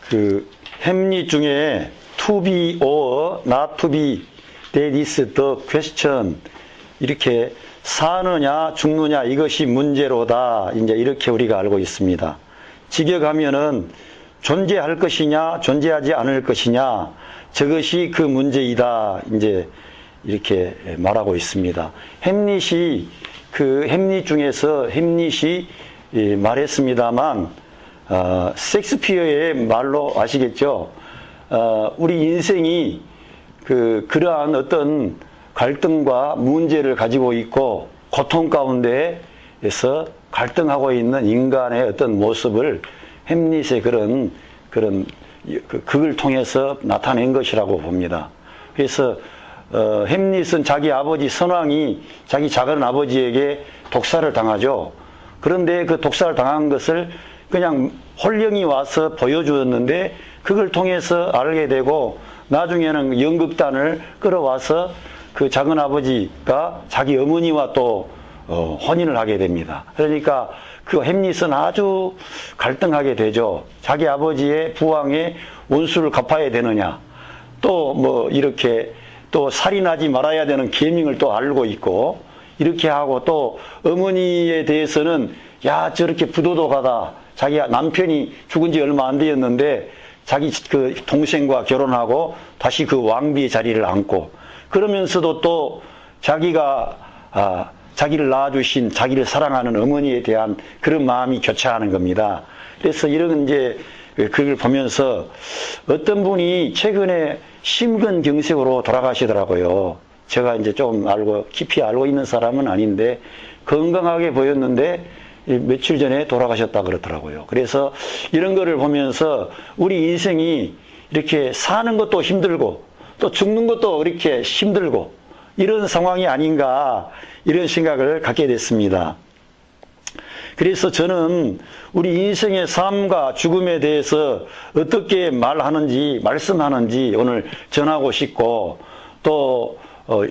그 햄릿 중에 to be or not to be, that is the question. 이렇게 사느냐 죽느냐 이것이 문제로다. 이제 이렇게 우리가 알고 있습니다. 직역하면은 존재할 것이냐 존재하지 않을 것이냐, 저것이 그 문제이다. 이제 이렇게 말하고 있습니다. 햄릿이 그 햄릿 중에서 햄릿이 말했습니다만, 셰익스피어의 말로 아시겠죠? 우리 인생이 그러한 어떤 갈등과 문제를 가지고 있고 고통 가운데에서 갈등하고 있는 인간의 어떤 모습을 햄릿의 그런 극을 통해서 나타낸 것이라고 봅니다. 그래서 햄릿은 자기 아버지 선왕이 자기 작은 아버지에게 독살을 당하죠. 그런데 그 독살을 당한 것을 그냥 홀령이 와서 보여주었는데 그걸 통해서 알게 되고, 나중에는 연극단을 끌어와서 그 작은 아버지가 자기 어머니와 또 혼인을 하게 됩니다. 그러니까 그 햄릿은 아주 갈등하게 되죠. 자기 아버지의 부왕의 원수를 갚아야 되느냐, 또 뭐 이렇게 또 살인하지 말아야 되는 계명을 또 알고 있고, 이렇게 하고 또 어머니에 대해서는 야 저렇게 부도덕하다. 자기 남편이 죽은 지 얼마 안 되었는데 자기 그 동생과 결혼하고 다시 그 왕비의 자리를 앉고, 그러면서도 또 자기가 자기를 낳아주신 자기를 사랑하는 어머니에 대한 그런 마음이 교차하는 겁니다. 그래서 이런 이제 그걸 보면서 어떤 분이 최근에 심근경색으로 돌아가시더라고요. 제가 이제 좀 깊이 알고 있는 사람은 아닌데 건강하게 보였는데 며칠 전에 돌아가셨다 그러더라고요. 그래서 이런 거를 보면서 우리 인생이 이렇게 사는 것도 힘들고 또 죽는 것도 이렇게 힘들고 이런 상황이 아닌가, 이런 생각을 갖게 됐습니다. 그래서 저는 우리 인생의 삶과 죽음에 대해서 어떻게 말씀하는지 오늘 전하고 싶고, 또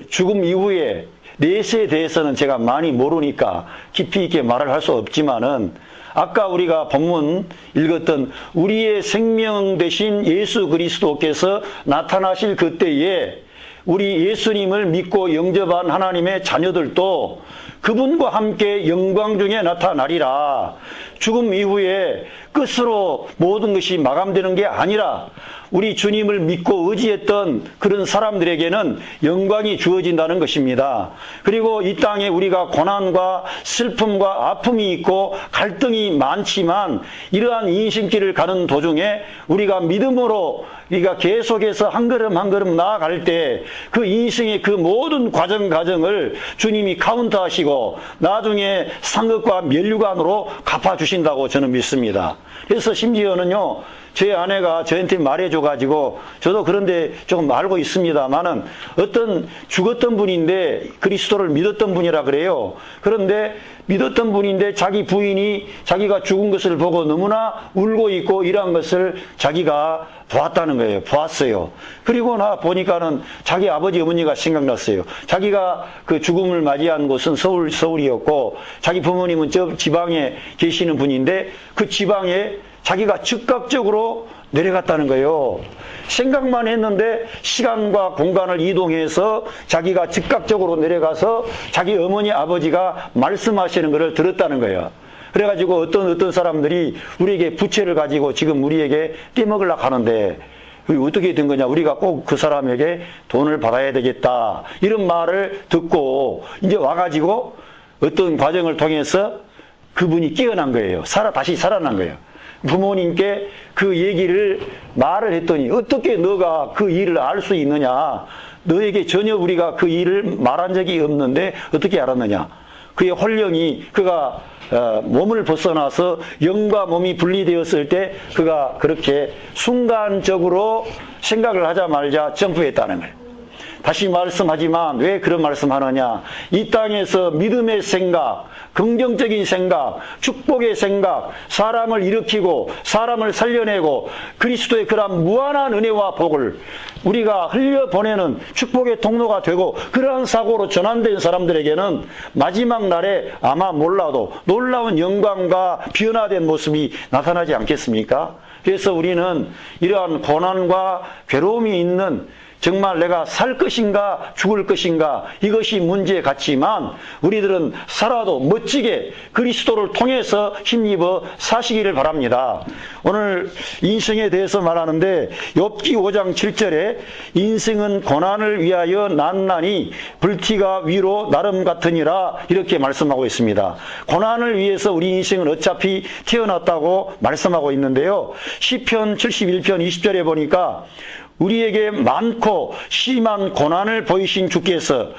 죽음 이후에 내세에 대해서는 제가 많이 모르니까 깊이 있게 말을 할 수 없지만은, 아까 우리가 본문 읽었던 우리의 생명 되신 예수 그리스도께서 나타나실 그때에 우리 예수님을 믿고 영접한 하나님의 자녀들도 그분과 함께 영광 중에 나타나리라. 죽음 이후에 끝으로 모든 것이 마감되는 게 아니라 우리 주님을 믿고 의지했던 그런 사람들에게는 영광이 주어진다는 것입니다. 그리고 이 땅에 우리가 고난과 슬픔과 아픔이 있고 갈등이 많지만, 이러한 인생길을 가는 도중에 우리가 믿음으로 우리가 계속해서 한 걸음 한 걸음 나아갈 때 그 인생의 그 모든 과정을 주님이 카운트하시고 나중에 상급과 면류관으로 갚아주신다고 저는 믿습니다. 그래서 심지어는요, 제 아내가 저한테 말해줘가지고 저도 그런데 조금 알고 있습니다만은, 어떤 죽었던 분인데 그리스도를 믿었던 분이라 그래요. 그런데 믿었던 분인데 자기 부인이 자기가 죽은 것을 보고 너무나 울고 있고 이러한 것을 자기가 보았다는 거예요. 보았어요. 그리고 나 보니까는 자기 아버지 어머니가 생각났어요. 자기가 그 죽음을 맞이한 곳은 서울이었고 자기 부모님은 저 지방에 계시는 분인데 그 지방에 자기가 즉각적으로 내려갔다는 거예요. 생각만 했는데 시간과 공간을 이동해서 자기가 즉각적으로 내려가서 자기 어머니 아버지가 말씀하시는 것을 들었다는 거예요. 그래가지고 어떤 사람들이 우리에게 부채를 가지고 지금 우리에게 떼먹으려고 하는데 어떻게 된 거냐, 우리가 꼭 그 사람에게 돈을 받아야 되겠다, 이런 말을 듣고 이제 와가지고 어떤 과정을 통해서 그분이 깨어난 거예요. 다시 살아난 거예요. 부모님께 그 얘기를 말을 했더니 어떻게 너가 그 일을 알 수 있느냐, 너에게 전혀 우리가 그 일을 말한 적이 없는데 어떻게 알았느냐. 그의 홀령이 그가 몸을 벗어나서 영과 몸이 분리되었을 때 그가 그렇게 순간적으로 생각을 하자 말자 점프했다는 거예요. 다시 말씀하지만 왜 그런 말씀하느냐, 이 땅에서 믿음의 생각, 긍정적인 생각, 축복의 생각, 사람을 일으키고 사람을 살려내고 그리스도의 그런 무한한 은혜와 복을 우리가 흘려보내는 축복의 통로가 되고, 그러한 사고로 전환된 사람들에게는 마지막 날에 아마 몰라도 놀라운 영광과 변화된 모습이 나타나지 않겠습니까? 그래서 우리는 이러한 고난과 괴로움이 있는 정말 내가 살 것인가 죽을 것인가 이것이 문제 같지만 우리들은 살아도 멋지게 그리스도를 통해서 힘입어 사시기를 바랍니다. 오늘 인생에 대해서 말하는데 욥기 5장 7절에 인생은 고난을 위하여 난나니 불티가 위로 나름 같으니라 이렇게 말씀하고 있습니다. 고난을 위해서 우리 인생은 어차피 태어났다고 말씀하고 있는데요. 시편 71편 20절에 보니까 우리에게 많고 심한 고난을 보이신 주께서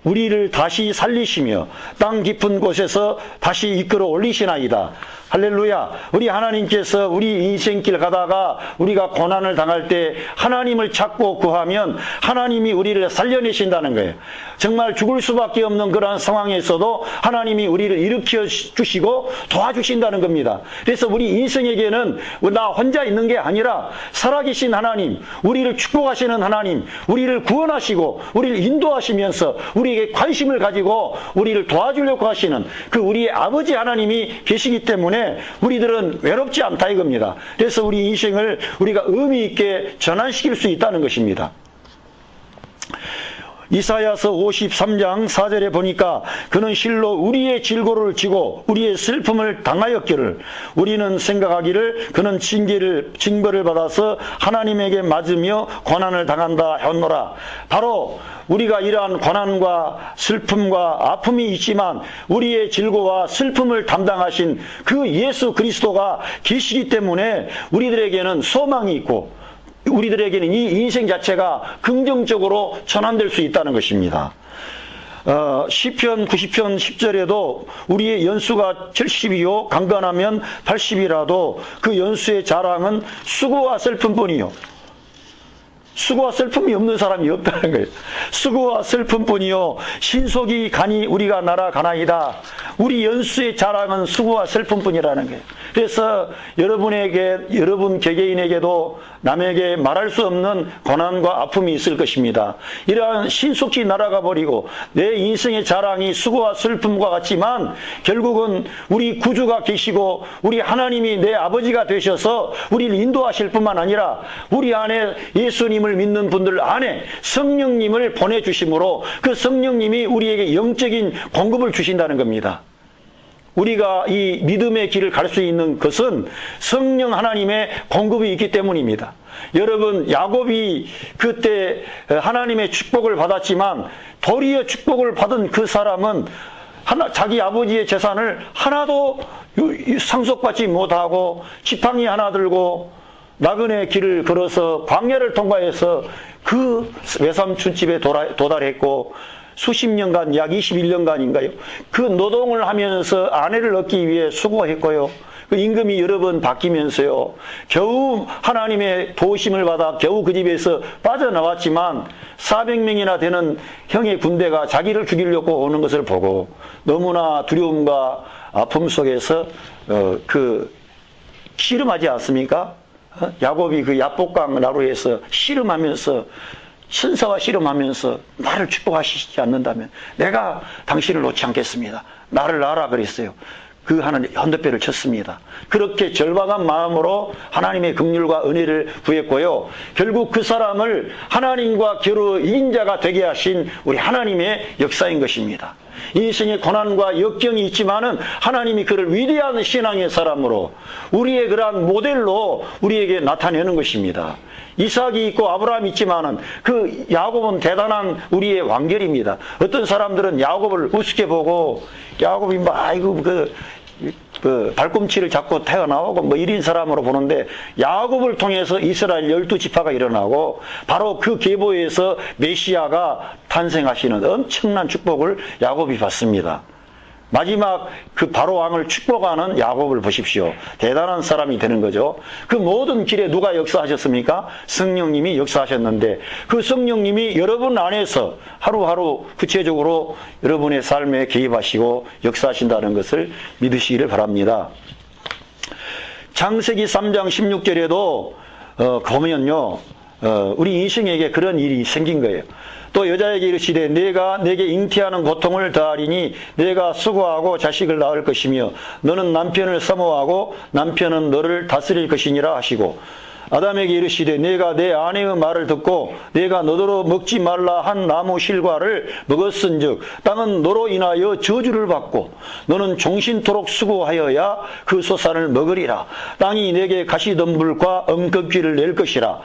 우리를 다시 살리시며 땅 깊은 곳에서 다시 이끌어 올리시나이다. 할렐루야. 우리 하나님께서 우리 인생길 가다가 우리가 고난을 당할 때 하나님을 찾고 구하면 하나님이 우리를 살려내신다는 거예요. 정말 죽을 수밖에 없는 그러한 상황에서도 하나님이 우리를 일으켜 주시고 도와주신다는 겁니다. 그래서 우리 인생에게는 나 혼자 있는 게 아니라 살아계신 하나님, 우리를 축복하시는 하나님, 우리를 구원하시고 우리를 인도하시면서 우리에게 관심을 가지고 우리를 도와주려고 하시는 그 우리의 아버지 하나님이 계시기 때문에 우리들은 외롭지 않다 이겁니다. 그래서 우리 인생을 우리가 의미 있게 전환시킬 수 있다는 것입니다. 이사야서 53장 4절에 보니까 그는 실로 우리의 질고를 지고 우리의 슬픔을 당하였기를 우리는 생각하기를 그는 징벌을 받아서 하나님에게 맞으며 고난을 당한다 했노라. 바로 우리가 이러한 고난과 슬픔과 아픔이 있지만 우리의 질고와 슬픔을 담당하신 그 예수 그리스도가 계시기 때문에 우리들에게는 소망이 있고 우리들에게는 이 인생 자체가 긍정적으로 전환될 수 있다는 것입니다. 시편 90편 10절에도 우리의 연수가 70이요 강건하면 80이라도 그 연수의 자랑은 수고와 슬픔뿐이요. 수고와 슬픔이 없는 사람이 없다는 거예요. 수고와 슬픔뿐이요 신속이 가니 우리가 날아가나이다. 우리 연수의 자랑은 수고와 슬픔뿐이라는 거예요. 그래서 여러분 개개인에게도 남에게 말할 수 없는 고난과 아픔이 있을 것입니다. 이러한 신속히 날아가 버리고 내 인생의 자랑이 수고와 슬픔과 같지만 결국은 우리 구주가 계시고 우리 하나님이 내 아버지가 되셔서 우리를 인도하실 뿐만 아니라 우리 안에 예수님을 믿는 분들 안에 성령님을 보내주심으로 그 성령님이 우리에게 영적인 공급을 주신다는 겁니다. 우리가 이 믿음의 길을 갈 수 있는 것은 성령 하나님의 공급이 있기 때문입니다. 여러분 야곱이 그때 하나님의 축복을 받았지만 도리어 축복을 받은 그 사람은 자기 아버지의 재산을 하나도 상속받지 못하고 지팡이 하나 들고 나그네 길을 걸어서 광야를 통과해서 그 외삼촌 집에 도달했고 수십 년간 약 21년간인가요? 그 노동을 하면서 아내를 얻기 위해 수고했고요. 그 임금이 여러 번 바뀌면서요. 겨우 하나님의 도우심을 받아 겨우 그 집에서 빠져나왔지만 400명이나 되는 형의 군대가 자기를 죽이려고 오는 것을 보고 너무나 두려움과 아픔 속에서 씨름하지 않습니까? 야곱이 그 야복강 나루에서 씨름하면서 천사와 씨름하면서 나를 축복하시지 않는다면 내가 당신을 놓지 않겠습니다. 나를 놔라 그랬어요. 그 하나님 헌덧배를 쳤습니다. 그렇게 절박한 마음으로 하나님의 긍휼과 은혜를 구했고요. 결국 그 사람을 하나님과 겨루 이긴 자가 되게 하신 우리 하나님의 역사인 것입니다. 인생의 고난과 역경이 있지만은 하나님이 그를 위대한 신앙의 사람으로 우리의 그러한 모델로 우리에게 나타내는 것입니다. 이삭이 있고 아브라함이 있지만은 그 야곱은 대단한 우리의 왕결입니다. 어떤 사람들은 야곱을 우습게 보고 야곱이 아이고 그 발꿈치를 잡고 태어나오고 이런 사람으로 보는데 야곱을 통해서 이스라엘 12지파가 일어나고 바로 그 계보에서 메시아가 탄생하시는 엄청난 축복을 야곱이 받습니다. 마지막 그 바로 왕을 축복하는 야곱을 보십시오. 대단한 사람이 되는 거죠. 그 모든 길에 누가 역사하셨습니까? 성령님이 역사하셨는데 그 성령님이 여러분 안에서 하루하루 구체적으로 여러분의 삶에 개입하시고 역사하신다는 것을 믿으시기를 바랍니다. 창세기 3장 16절에도 보면요. 우리 인생에게 그런 일이 생긴 거예요. 또 여자에게 이르시되 내가 내게 잉태하는 고통을 더하리니 내가 수고하고 자식을 낳을 것이며 너는 남편을 사모하고 남편은 너를 다스릴 것이니라 하시고, 아담에게 이르시되 내가 내 아내의 말을 듣고 내가 너더러 먹지 말라 한 나무 실과를 먹었은즉 땅은 너로 인하여 저주를 받고 너는 종신토록 수고하여야 그 소산을 먹으리라. 땅이 내게 가시덤불과 엄격귀를 낼 것이라.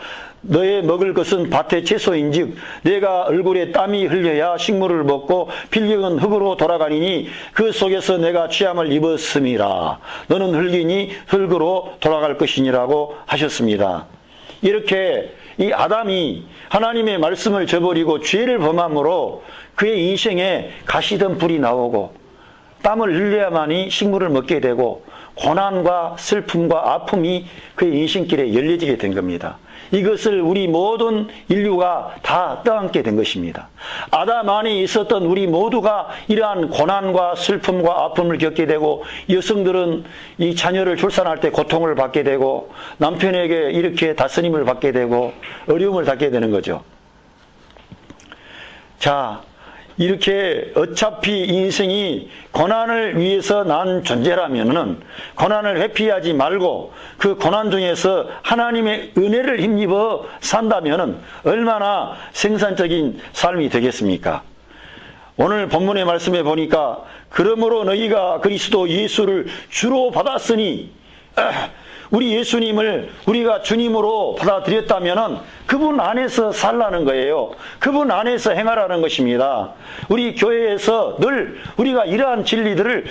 너의 먹을 것은 밭의 채소인즉 내가 얼굴에 땀이 흘려야 식물을 먹고 필경은 흙으로 돌아가니니 그 속에서 내가 취함을 입었음이라. 너는 흙이니 흙으로 돌아갈 것이니라고 하셨습니다. 이렇게 이 아담이 하나님의 말씀을 저버리고 죄를 범함으로 그의 인생에 가시덤불이 나오고 땀을 흘려야만이 식물을 먹게 되고 고난과 슬픔과 아픔이 그의 인생길에 열려지게 된 겁니다. 이것을 우리 모든 인류가 다 떠안게 된 것입니다. 아담 안에 있었던 우리 모두가 이러한 고난과 슬픔과 아픔을 겪게 되고, 여성들은 이 자녀를 출산할 때 고통을 받게 되고 남편에게 이렇게 다스림을 받게 되고 어려움을 받게 되는 거죠. 자, 이렇게 어차피 인생이 고난을 위해서 난 존재라면은 고난을 회피하지 말고 그 고난 중에서 하나님의 은혜를 힘입어 산다면은 얼마나 생산적인 삶이 되겠습니까? 오늘 본문의 말씀에 보니까 그러므로 너희가 그리스도 예수를 주로 받았으니, 우리 예수님을 우리가 주님으로 받아들였다면 그분 안에서 살라는 거예요. 그분 안에서 행하라는 것입니다. 우리 교회에서 늘 우리가 이러한 진리들을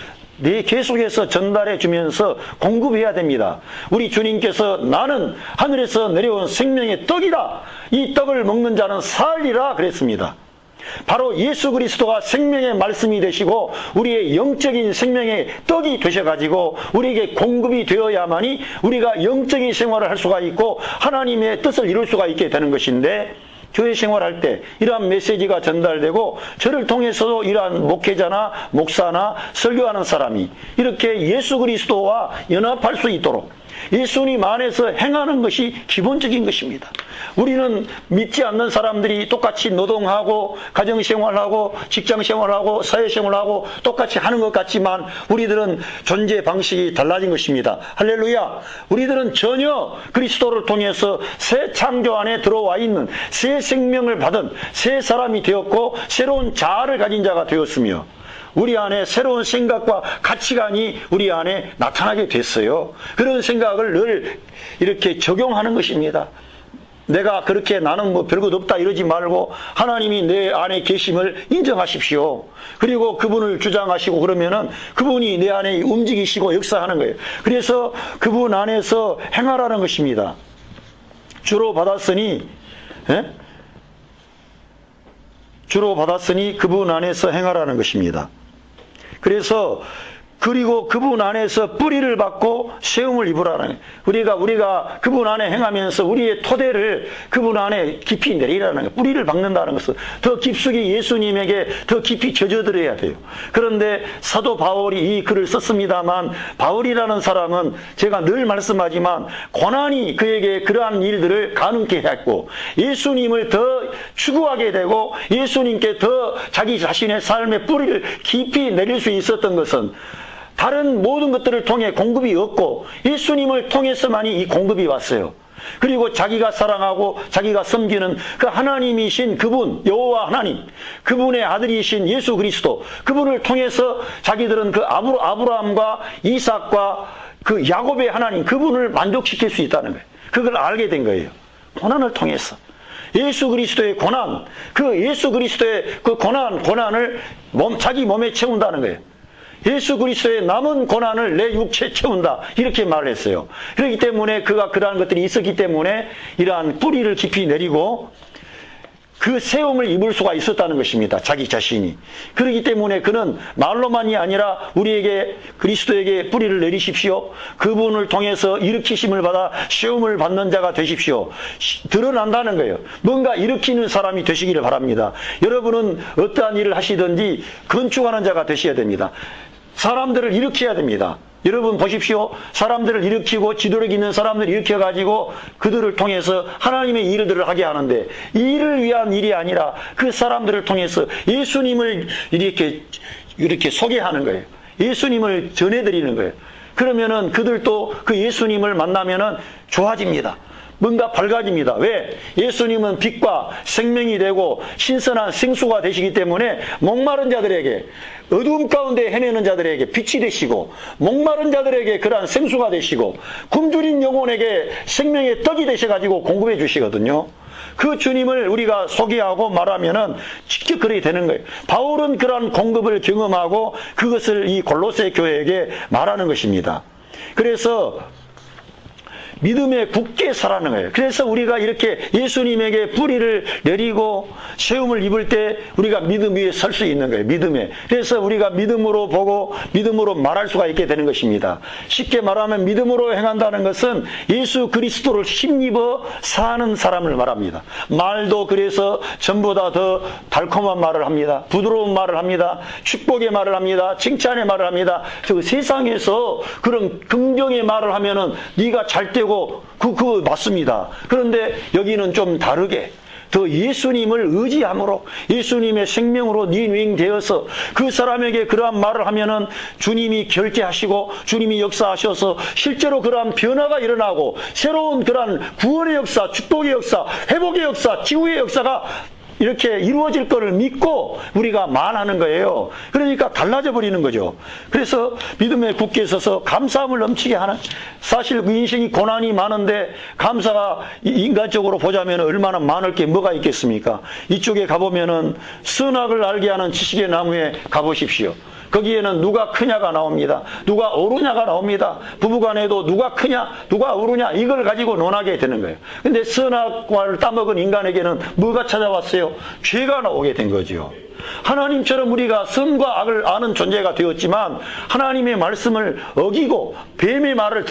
계속해서 전달해 주면서 공급해야 됩니다. 우리 주님께서 나는 하늘에서 내려온 생명의 떡이다. 이 떡을 먹는 자는 살리라 그랬습니다. 바로 예수 그리스도가 생명의 말씀이 되시고 우리의 영적인 생명의 떡이 되셔가지고 우리에게 공급이 되어야만이 우리가 영적인 생활을 할 수가 있고 하나님의 뜻을 이룰 수가 있게 되는 것인데, 교회 생활할 때 이러한 메시지가 전달되고 저를 통해서도 이러한 목회자나 목사나 설교하는 사람이 이렇게 예수 그리스도와 연합할 수 있도록 예수님 안에서 행하는 것이 기본적인 것입니다. 우리는 믿지 않는 사람들이 똑같이 노동하고 가정생활하고 직장생활하고 사회생활하고 똑같이 하는 것 같지만 우리들은 존재 방식이 달라진 것입니다. 할렐루야. 우리들은 전혀 그리스도를 통해서 새 창조 안에 들어와 있는 새 생명을 받은 새 사람이 되었고 새로운 자아를 가진 자가 되었으며 우리 안에 새로운 생각과 가치관이 우리 안에 나타나게 됐어요. 그런 생각을 늘 이렇게 적용하는 것입니다. 내가 그렇게 나는 뭐 별것 없다 이러지 말고 하나님이 내 안에 계심을 인정하십시오. 그리고 그분을 주장하시고 그러면은 그분이 내 안에 움직이시고 역사하는 거예요. 그래서 그분 안에서 행하라는 것입니다. 주로 받았으니 주로 받았으니 그분 안에서 행하라는 것입니다. 그래서 그리고 그분 안에서 뿌리를 받고 세움을 입으라는, 우리가 그분 안에 행하면서 우리의 토대를 그분 안에 깊이 내리라는 거예요. 뿌리를 박는다는 것은 더 깊숙이 예수님에게 더 깊이 젖어들어야 돼요. 그런데 사도 바울이 이 글을 썼습니다만, 바울이라는 사람은 제가 늘 말씀하지만 고난이 그에게 그러한 일들을 가능케 했고 예수님을 더 추구하게 되고 예수님께 더 자기 자신의 삶의 뿌리를 깊이 내릴 수 있었던 것은 다른 모든 것들을 통해 공급이 없고 예수님을 통해서만이 이 공급이 왔어요. 그리고 자기가 사랑하고 자기가 섬기는 그 하나님이신 그분, 여호와 하나님, 그분의 아들이신 예수 그리스도, 그분을 통해서 자기들은 그 아브라함과 이삭과 그 야곱의 하나님, 그분을 만족시킬 수 있다는 거예요. 그걸 알게 된 거예요. 고난을 통해서. 예수 그리스도의 고난, 그 예수 그리스도의 그 고난을 자기 몸에 채운다는 거예요. 예수 그리스도의 남은 고난을 내 육체에 채운다. 이렇게 말을 했어요. 그렇기 때문에 그가 그러한 것들이 있었기 때문에 이러한 뿌리를 깊이 내리고 그 세움을 입을 수가 있었다는 것입니다. 자기 자신이. 그렇기 때문에 그는 말로만이 아니라 우리에게 그리스도에게 뿌리를 내리십시오. 그분을 통해서 일으키심을 받아 세움을 받는 자가 되십시오. 드러난다는 거예요. 뭔가 일으키는 사람이 되시기를 바랍니다. 여러분은 어떠한 일을 하시든지 건축하는 자가 되셔야 됩니다. 사람들을 일으켜야 됩니다. 여러분 보십시오. 사람들을 일으키고 지도력 있는 사람들을 일으켜가지고 그들을 통해서 하나님의 일들을 하게 하는데, 이 일을 위한 일이 아니라 그 사람들을 통해서 예수님을 이렇게 소개하는 거예요. 예수님을 전해드리는 거예요. 그러면은 그들도 그 예수님을 만나면은 좋아집니다. 뭔가 밝아집니다. 왜? 예수님은 빛과 생명이 되고 신선한 생수가 되시기 때문에 목마른 자들에게, 어두움 가운데 헤매는 자들에게 빛이 되시고, 목마른 자들에게 그러한 생수가 되시고, 굶주린 영혼에게 생명의 떡이 되셔가지고 공급해 주시거든요. 그 주님을 우리가 소개하고 말하면은 직접 그렇게 되는 거예요. 바울은 그러한 공급을 경험하고 그것을 이 골로새 교회에게 말하는 것입니다. 그래서 믿음에 굳게 서라는 거예요. 그래서 우리가 이렇게 예수님에게 뿌리를 내리고 세움을 입을 때 우리가 믿음 위에 설 수 있는 거예요. 믿음에. 그래서 우리가 믿음으로 보고 믿음으로 말할 수가 있게 되는 것입니다. 쉽게 말하면 믿음으로 행한다는 것은 예수 그리스도를 힘입어 사는 사람을 말합니다. 말도 그래서 전보다 더 달콤한 말을 합니다. 부드러운 말을 합니다. 축복의 말을 합니다. 칭찬의 말을 합니다. 저 세상에서 그런 긍정의 말을 하면은 네가 잘 되고 그거 맞습니다. 그런데 여기는 좀 다르게 더 예수님을 의지함으로 예수님의 생명으로 닝닝되어서 그 사람에게 그러한 말을 하면은 주님이 결제하시고 주님이 역사하셔서 실제로 그러한 변화가 일어나고 새로운 그러한 구원의 역사, 축복의 역사, 회복의 역사, 치유의 역사가 이렇게 이루어질 것을 믿고 우리가 말하는 거예요. 그러니까 달라져 버리는 거죠. 그래서 믿음에 굳게 서서 감사함을 넘치게 하는, 사실 그 인생이 고난이 많은데 감사가 인간적으로 보자면 얼마나 많을 게 뭐가 있겠습니까? 이쪽에 가보면은 선악을 알게 하는 지식의 나무에 가보십시오. 거기에는 누가 크냐가 나옵니다. 누가 오르냐가 나옵니다. 부부간에도 누가 크냐, 누가 오르냐, 이걸 가지고 논하게 되는 거예요. 근데 선악과를 따먹은 인간에게는 뭐가 찾아왔어요? 죄가 나오게 된 거죠. 하나님처럼 우리가 선과 악을 아는 존재가 되었지만 하나님의 말씀을 어기고 뱀의 말을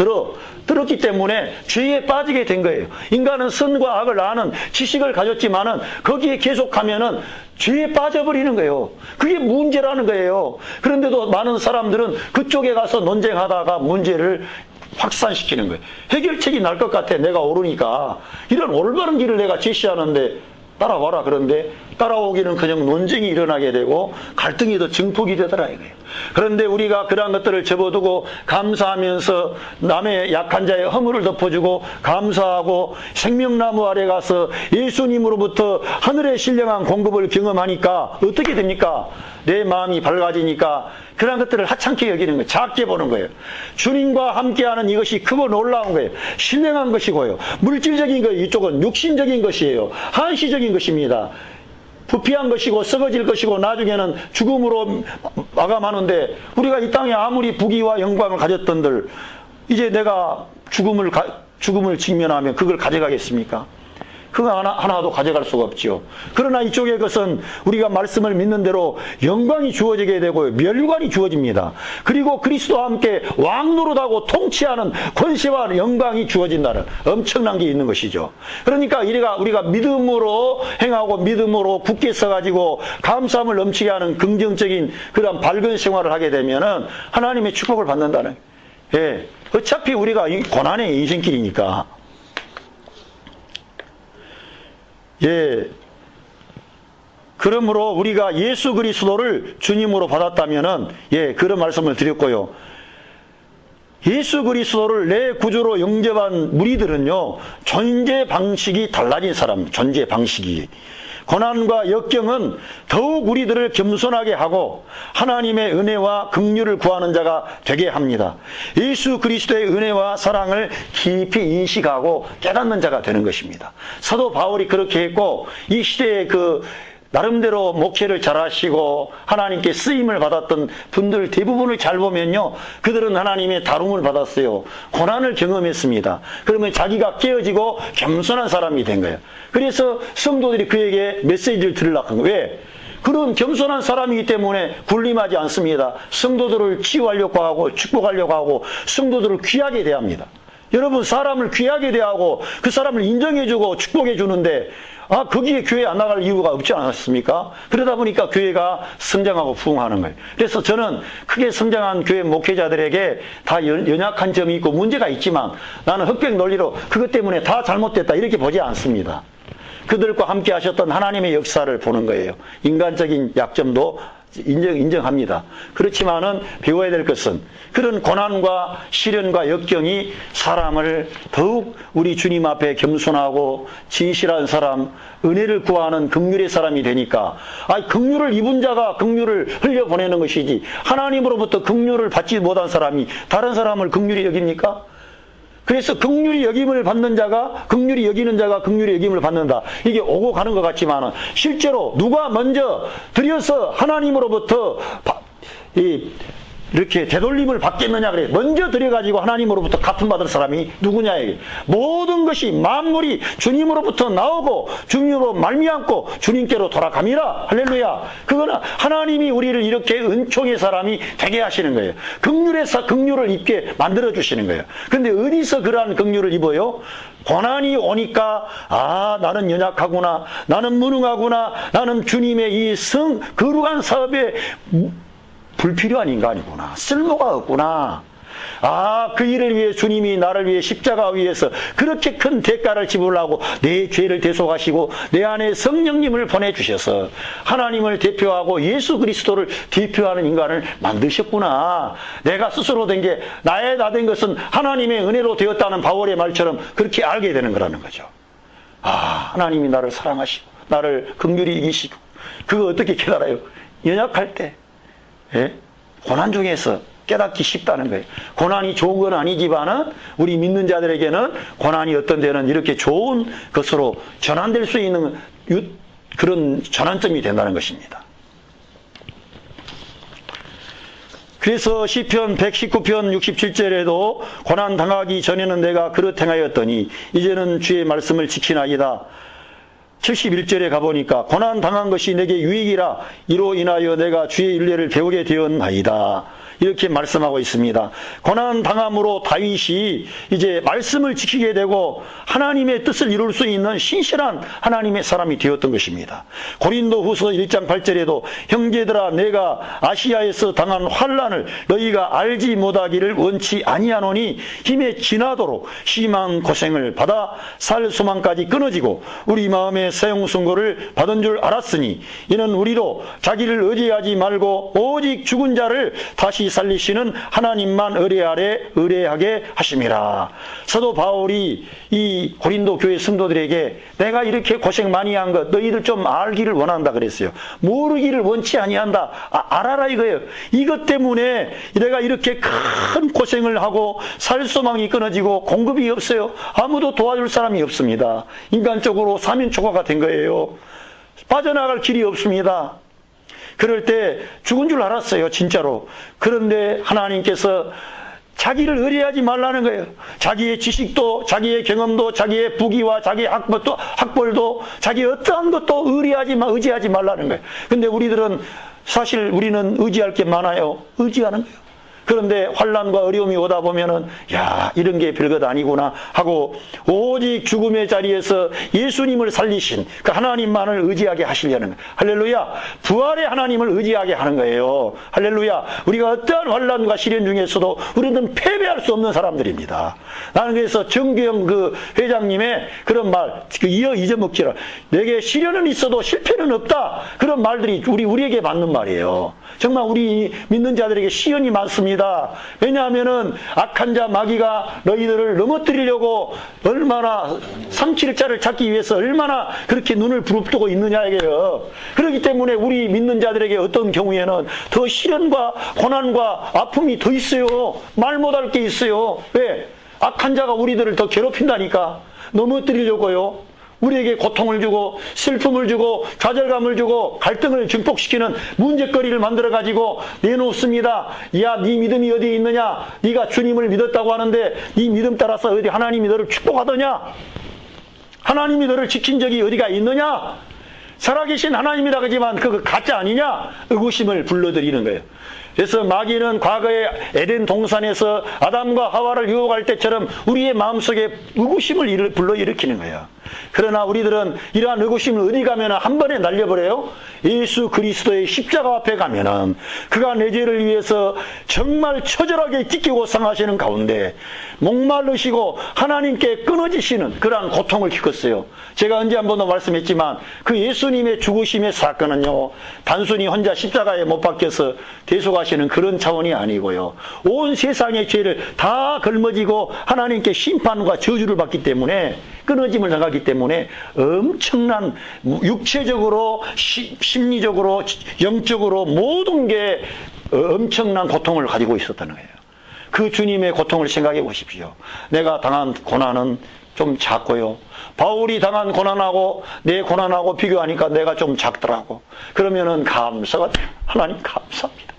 들었기 때문에 죄에 빠지게 된 거예요. 인간은 선과 악을 아는 지식을 가졌지만은 거기에 계속하면은 죄에 빠져버리는 거예요. 그게 문제라는 거예요. 그런데도 많은 사람들은 그쪽에 가서 논쟁하다가 문제를 확산시키는 거예요. 해결책이 날 것 같아. 내가 오르니까. 이런 올바른 길을 내가 제시하는데 따라와라. 그런데 따라오기는 그냥 논쟁이 일어나게 되고 갈등이 더 증폭이 되더라 이거예요. 그런데 우리가 그러한 것들을 접어두고 감사하면서 남의 약한 자의 허물을 덮어주고 감사하고 생명나무 아래 가서 예수님으로부터 하늘의 신령한 공급을 경험하니까 어떻게 됩니까? 내 마음이 밝아지니까 그런 것들을 하찮게 여기는 거예요. 작게 보는 거예요. 주님과 함께하는 이것이 크고 놀라운 거예요. 신령한 것이고요. 물질적인 것, 이쪽은 육신적인 것이에요. 한시적인 것입니다. 부패한 것이고 썩어질 것이고 나중에는 죽음으로 마감하는데, 우리가 이 땅에 아무리 부귀와 영광을 가졌던들 이제 내가 죽음을 직면하면 그걸 가져가겠습니까? 그거 하나도 가져갈 수가 없죠. 그러나 이쪽의 것은 우리가 말씀을 믿는 대로 영광이 주어지게 되고 멸관이 주어집니다. 그리고 그리스도와 함께 왕노릇하고 통치하는 권세와 영광이 주어진다는 엄청난 게 있는 것이죠. 그러니까 우리가 믿음으로 행하고 믿음으로 굳게 서가지고 감사함을 넘치게 하는 긍정적인 그런 밝은 생활을 하게 되면은 하나님의 축복을 받는다는. 예. 어차피 우리가 고난의 인생길이니까. 예. 그러므로 우리가 예수 그리스도를 주님으로 받았다면은, 예, 그런 말씀을 드렸고요. 예수 그리스도를 내 구주로 영접한 무리들은요, 존재 방식이 달라진 사람, 존재 방식이. 고난과 역경은 더욱 우리들을 겸손하게 하고 하나님의 은혜와 긍휼을 구하는 자가 되게 합니다. 예수 그리스도의 은혜와 사랑을 깊이 인식하고 깨닫는 자가 되는 것입니다. 사도 바울이 그렇게 했고, 이 시대에 나름대로 목회를 잘하시고 하나님께 쓰임을 받았던 분들 대부분을 잘 보면요, 그들은 하나님의 다rum을 받았어요. 고난을 경험했습니다. 그러면 자기가 깨어지고 겸손한 사람이 된 거예요. 그래서 성도들이 그에게 메시지를 들으려고 한 거예요. 왜? 그런 겸손한 사람이기 때문에 군림하지 않습니다. 성도들을 치유하려고 하고 축복하려고 하고 성도들을 귀하게 대합니다. 여러분 사람을 귀하게 대하고 그 사람을 인정해주고 축복해주는데 거기에 교회 안 나갈 이유가 없지 않았습니까? 그러다 보니까 교회가 성장하고 부흥하는 거예요. 그래서 저는 크게 성장한 교회 목회자들에게 다 연약한 점이 있고 문제가 있지만 나는 흑백 논리로 그것 때문에 다 잘못됐다 이렇게 보지 않습니다. 그들과 함께 하셨던 하나님의 역사를 보는 거예요. 인간적인 약점도 인정합니다. 그렇지만은 배워야 될 것은 그런 고난과 시련과 역경이 사람을 더욱 우리 주님 앞에 겸손하고 진실한 사람, 은혜를 구하는 긍휼의 사람이 되니까 긍휼을 입은 자가 긍휼을 흘려보내는 것이지 하나님으로부터 긍휼을 받지 못한 사람이 다른 사람을 긍휼히 여깁니까? 그래서 긍휼히 여김을 받는 자가 긍휼히 여기는 자가 긍휼히 여김을 받는다. 이게 오고 가는 것 같지만 실제로 누가 먼저 들여서 하나님으로부터 이렇게 되돌림을 받겠느냐 그래. 먼저 들여가지고 하나님으로부터 갚음 받을 사람이 누구냐 이게. 모든 것이 만물이 주님으로부터 나오고 주님으로 말미암고 주님께로 돌아갑니다. 할렐루야. 그거는 하나님이 우리를 이렇게 은총의 사람이 되게 하시는 거예요. 긍휼을 입게 만들어 주시는 거예요. 그런데 어디서 그러한 긍휼을 입어요? 고난이 오니까 나는 연약하구나, 나는 무능하구나, 나는 주님의 이 거룩한 사업에 불필요한 인간이구나. 쓸모가 없구나. 그 일을 위해 주님이 나를 위해 십자가 위에서 그렇게 큰 대가를 지불하고 내 죄를 대속하시고 내 안에 성령님을 보내주셔서 하나님을 대표하고 예수 그리스도를 대표하는 인간을 만드셨구나. 내가 스스로 된 게 나의 나 된 것은 하나님의 은혜로 되었다는 바울의 말처럼 그렇게 알게 되는 거라는 거죠. 하나님이 나를 사랑하시고 나를 긍휼히 이기시고 그거 어떻게 깨달아요? 연약할 때 고난 중에서 깨닫기 쉽다는 거예요. 고난이 좋은 건 아니지만은 우리 믿는 자들에게는 고난이 어떤 데는 이렇게 좋은 것으로 전환될 수 있는 그런 전환점이 된다는 것입니다. 그래서 시편 119편 67절에도 고난 당하기 전에는 내가 그릇 행하였더니 이제는 주의 말씀을 지키나이다. 71절에 가보니까 고난 당한 것이 내게 유익이라 이로 인하여 내가 주의 율례를 배우게 되었나이다. 이렇게 말씀하고 있습니다. 고난 당함으로 다윗이 이제 말씀을 지키게 되고 하나님의 뜻을 이룰 수 있는 신실한 하나님의 사람이 되었던 것입니다. 고린도후서 1장 8절에도 형제들아 내가 아시아에서 당한 환난을 너희가 알지 못하기를 원치 아니하노니 힘에 지나도록 심한 고생을 받아 살 소망까지 끊어지고 우리 마음에 사형선고를 받은 줄 알았으니 이는 우리로 자기를 의지하지 말고 오직 죽은 자를 다시 살리시는 하나님만 의뢰하게 하심이라. 사도 바울이 이 고린도 교회 성도들에게 내가 이렇게 고생 많이 한 것 너희들 좀 알기를 원한다 그랬어요. 모르기를 원치 아니한다. 알아라 이거예요. 이것 때문에 내가 이렇게 큰 고생을 하고 살 소망이 끊어지고 공급이 없어요. 아무도 도와줄 사람이 없습니다. 인간적으로 사면초가가 된 거예요. 빠져나갈 길이 없습니다. 그럴 때 죽은 줄 알았어요, 진짜로. 그런데 하나님께서 자기를 의뢰하지 말라는 거예요. 자기의 지식도, 자기의 경험도, 자기의 부귀와 자기의 학벌도, 자기 어떠한 것도 의지하지 말라는 거예요. 근데 사실 우리는 의지할 게 많아요. 의지하는 거예요. 그런데 환난과 어려움이 오다 보면은 이런 게 별것 아니구나 하고 오직 죽음의 자리에서 예수님을 살리신 그 하나님만을 의지하게 하시려는 거예요. 할렐루야. 부활의 하나님을 의지하게 하는 거예요. 할렐루야. 우리가 어떠한 환난과 시련 중에서도 우리는 패배할 수 없는 사람들입니다. 나는 그래서 정규영 그 회장님의 그런 말 잊어먹지라. 내게 시련은 있어도 실패는 없다. 그런 말들이 우리에게 맞는 말이에요. 정말 우리 믿는 자들에게 시련이 많습니다. 왜냐하면은 악한 자 마귀가 너희들을 넘어뜨리려고 얼마나 삼킬자를 찾기 위해서 얼마나 그렇게 눈을 부릅뜨고 있느냐 이게요. 그렇기 때문에 우리 믿는 자들에게 어떤 경우에는 더 시련과 고난과 아픔이 더 있어요. 말 못할 게 있어요. 왜? 악한 자가 우리들을 더 괴롭힌다니까. 넘어뜨리려고요. 우리에게 고통을 주고 슬픔을 주고 좌절감을 주고 갈등을 증폭시키는 문제거리를 만들어가지고 내놓습니다. 네 믿음이 어디에 있느냐? 네가 주님을 믿었다고 하는데 네 믿음 따라서 어디 하나님이 너를 축복하더냐? 하나님이 너를 지킨 적이 어디가 있느냐? 살아계신 하나님이라 그러지만 그거 가짜 아니냐? 의구심을 불러들이는 거예요. 그래서 마귀는 과거에 에덴 동산에서 아담과 하와를 유혹할 때처럼 우리의 마음속에 의구심을 불러일으키는 거예요. 그러나 우리들은 이러한 의구심을 어디 가면 한 번에 날려버려요. 예수 그리스도의 십자가 앞에 가면은 그가 내 죄를 위해서 정말 처절하게 찢기고 상하시는 가운데 목마르시고 하나님께 끊어지시는 그러한 고통을 겪었어요. 제가 언제 한번도 말씀했지만 그 예수님의 죽으심의 사건은요, 단순히 혼자 십자가에 못 박혀서 대속하시는 그런 차원이 아니고요, 온 세상의 죄를 다 걸머지고 하나님께 심판과 저주를 받기 때문에, 끊어짐을 당하기 때문에 엄청난 육체적으로 심리적으로 영적으로 모든 게 엄청난 고통을 가지고 있었다는 거예요. 그 주님의 고통을 생각해 보십시오. 내가 당한 고난은 좀 작고요, 바울이 당한 고난하고 내 고난하고 비교하니까 내가 좀 작더라고. 그러면은 감사가 돼요. 하나님 감사합니다.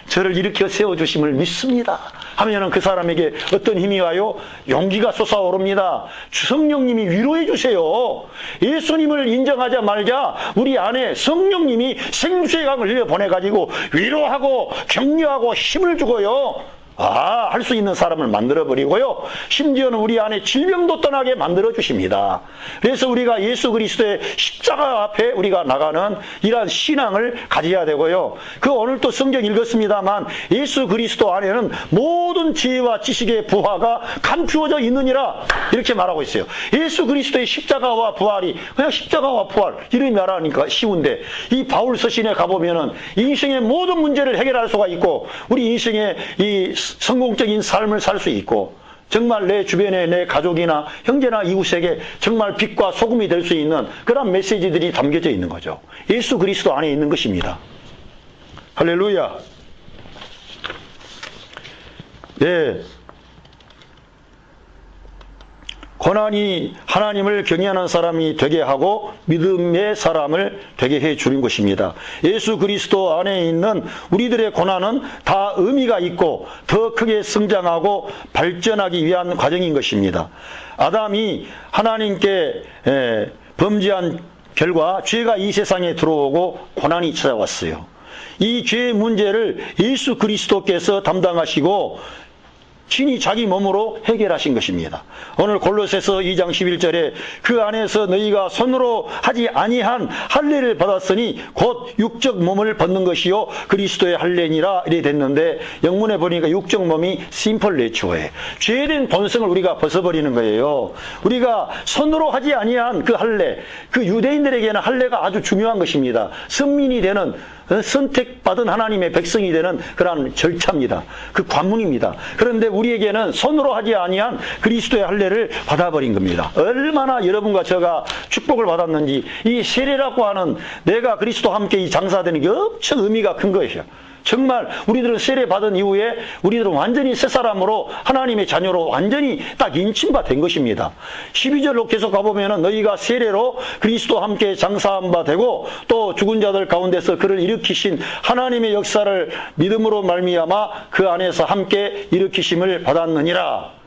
저를 일으켜 세워주심을 믿습니다 하면은 그 사람에게 어떤 힘이 와요? 용기가 솟아오릅니다. 성령님이 위로해 주세요. 예수님을 인정하자 말자 우리 안에 성령님이 생수의 강을 흘려 보내가지고 위로하고 격려하고 힘을 주고요, 할 수 있는 사람을 만들어버리고요, 심지어는 우리 안에 질병도 떠나게 만들어주십니다. 그래서 우리가 예수 그리스도의 십자가 앞에 우리가 나가는 이러한 신앙을 가져야 되고요, 그 오늘 또 성경 읽었습니다만 예수 그리스도 안에는 모든 지혜와 지식의 부하가 감추어져 있느니라 이렇게 말하고 있어요. 예수 그리스도의 십자가와 부활이 그냥 십자가와 부활 이렇게 말하니까 쉬운데, 이 바울 서신에 가보면은 인생의 모든 문제를 해결할 수가 있고 우리 인생의 이 성공적인 삶을 살 수 있고 정말 내 주변에 내 가족이나 형제나 이웃에게 정말 빛과 소금이 될 수 있는 그런 메시지들이 담겨져 있는 거죠. 예수 그리스도 안에 있는 것입니다. 할렐루야. 네. 고난이 하나님을 경외하는 사람이 되게 하고 믿음의 사람을 되게 해 주는 것입니다. 예수 그리스도 안에 있는 우리들의 고난은 다 의미가 있고 더 크게 성장하고 발전하기 위한 과정인 것입니다. 아담이 하나님께 범죄한 결과 죄가 이 세상에 들어오고 고난이 찾아왔어요. 이 죄의 문제를 예수 그리스도께서 담당하시고 친히 자기 몸으로 해결하신 것입니다. 오늘 골로새서 2장 11절에 그 안에서 너희가 손으로 하지 아니한 할례를 받았으니 곧 육적 몸을 벗는 것이요 그리스도의 할례니라 이래 됐는데, 영문에 보니까 육적 몸이 심플 내추어예요. 죄된 본성을 우리가 벗어버리는 거예요. 우리가 손으로 하지 아니한 그 할례, 그 유대인들에게는 할례가 아주 중요한 것입니다. 선민이 되는, 선택받은 하나님의 백성이 되는 그러한 절차입니다. 그 관문입니다. 그런데 우리에게는 손으로 하지 아니한 그리스도의 할례를 받아버린 겁니다. 얼마나 여러분과 제가 축복을 받았는지, 이 세례라고 하는 내가 그리스도와 함께 이 장사되는 게 엄청 의미가 큰 것이에요. 정말 우리들은 세례 받은 이후에 우리들은 완전히 새 사람으로 하나님의 자녀로 완전히 딱 인침바 된 것입니다. 12절로 계속 가보면 너희가 세례로 그리스도와 함께 장사한 바 되고 또 죽은 자들 가운데서 그를 일으키신 하나님의 역사를 믿음으로 말미암아 그 안에서 함께 일으키심을 받았느니라.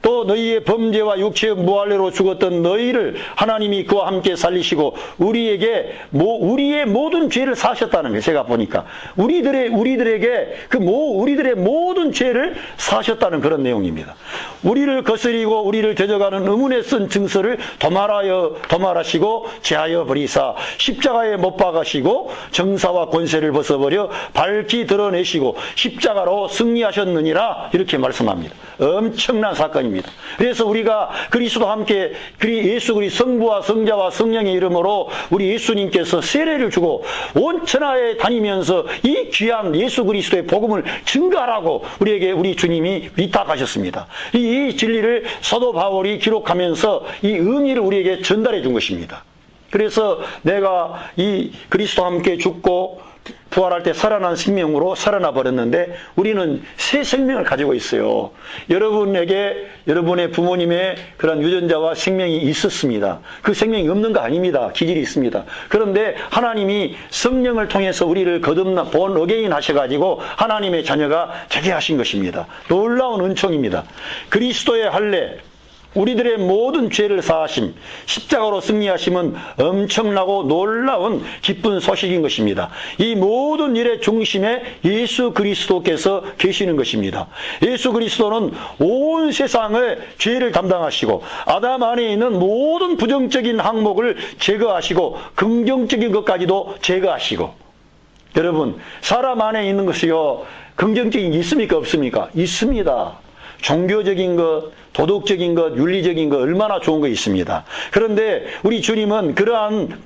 또 너희의 범죄와 육체의 무할례로 죽었던 너희를 하나님이 그와 함께 살리시고 우리의 모든 죄를 사하셨다는 거예요. 제가 보니까 우리들에게 우리들의 모든 죄를 사하셨다는 그런 내용입니다. 우리를 거스리고 우리를 대적하는 의문에 쓴 증서를 도말하시고 제하여 버리사 십자가에 못 박으시고 정사와 권세를 벗어버려 밝히 드러내시고 십자가로 승리하셨느니라 이렇게 말씀합니다. 엄청난 사건입니다. 그래서 우리가 그리스도와 함께 예수 그리스도 성부와 성자와 성령의 이름으로 우리 예수님께서 세례를 주고 온 천하에 다니면서 이 귀한 예수 그리스도의 복음을 증거하라고 우리 주님이 위탁하셨습니다. 이 진리를 사도 바울이 기록하면서 이 의미를 우리에게 전달해 준 것입니다. 그래서 내가 이 그리스도와 함께 죽고 부활할 때 살아난 생명으로 살아나 버렸는데 우리는 새 생명을 가지고 있어요. 여러분에게 여러분의 부모님의 그런 유전자와 생명이 있었습니다. 그 생명이 없는 거 아닙니다. 기질이 있습니다. 그런데 하나님이 성령을 통해서 우리를 거듭나 본 어게인 하셔가지고 하나님의 자녀가 되게 하신 것입니다. 놀라운 은총입니다. 그리스도의 할례, 우리들의 모든 죄를 사하심, 십자가로 승리하심은 엄청나고 놀라운 기쁜 소식인 것입니다. 이 모든 일의 중심에 예수 그리스도께서 계시는 것입니다. 예수 그리스도는 온 세상의 죄를 담당하시고 아담 안에 있는 모든 부정적인 항목을 제거하시고 긍정적인 것까지도 제거하시고, 여러분, 사람 안에 있는 것이요, 긍정적인 게 있습니까? 없습니까? 있습니다. 종교적인 것, 도덕적인 것, 윤리적인 것 얼마나 좋은 거 있습니다. 그런데 우리 주님은 그러한